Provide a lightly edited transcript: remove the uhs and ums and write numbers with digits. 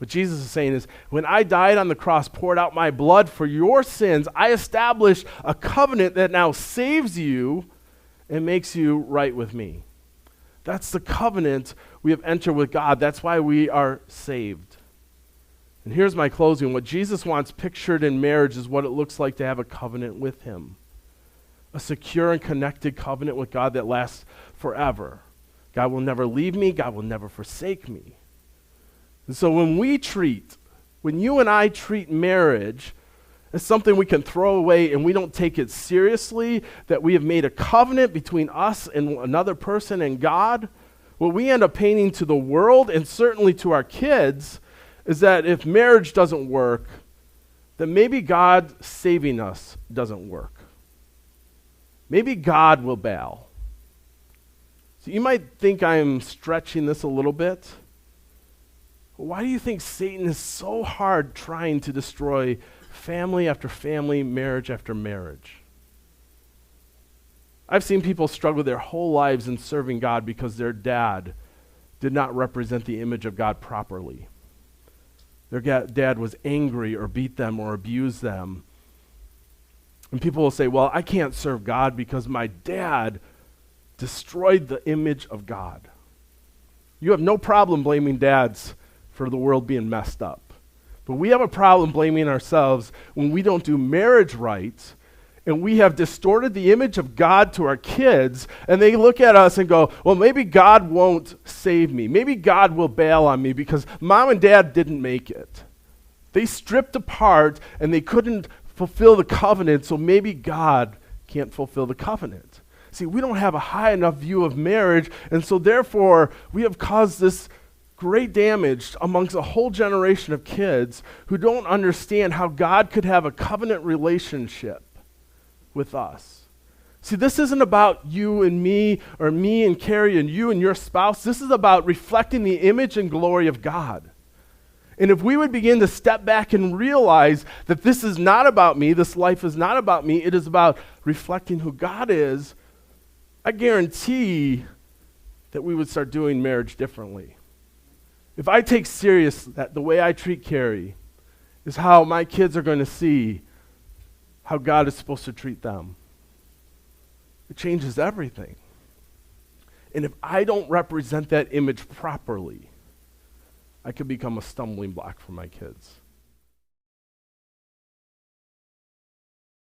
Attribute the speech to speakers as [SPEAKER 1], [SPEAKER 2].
[SPEAKER 1] What Jesus is saying is, when I died on the cross, poured out my blood for your sins, I established a covenant that now saves you and makes you right with me. That's the covenant we have entered with God. That's why we are saved. And here's my closing. What Jesus wants pictured in marriage is what it looks like to have a covenant with him. A secure and connected covenant with God that lasts forever. God will never leave me. God will never forsake me. And so when you and I treat marriage as something we can throw away and we don't take it seriously, that we have made a covenant between us and another person and God, what we end up painting to the world and certainly to our kids is that if marriage doesn't work, then maybe God saving us doesn't work. Maybe God will bail. So you might think I'm stretching this a little bit. But why do you think Satan is so hard trying to destroy family after family, marriage after marriage? I've seen people struggle their whole lives in serving God because their dad did not represent the image of God properly. Their dad was angry or beat them or abused them. And people will say, well, I can't serve God because my dad destroyed the image of God. You have no problem blaming dads for the world being messed up. But we have a problem blaming ourselves when we don't do marriage right, and we have distorted the image of God to our kids, and they look at us and go, well, maybe God won't save me. Maybe God will bail on me because mom and dad didn't make it. They stripped apart, and they couldn't fulfill the covenant, so maybe God can't fulfill the covenant. See, we don't have a high enough view of marriage, and so therefore we have caused this great damage amongst a whole generation of kids who don't understand how God could have a covenant relationship with us. See, this isn't about you and me, or me and Carrie and you and your spouse. This is about reflecting the image and glory of God. And if we would begin to step back and realize that this is not about me, this life is not about me, it is about reflecting who God is, I guarantee that we would start doing marriage differently. If I take serious that the way I treat Carrie is how my kids are going to see how God is supposed to treat them, it changes everything. And if I don't represent that image properly, I could become a stumbling block for my kids.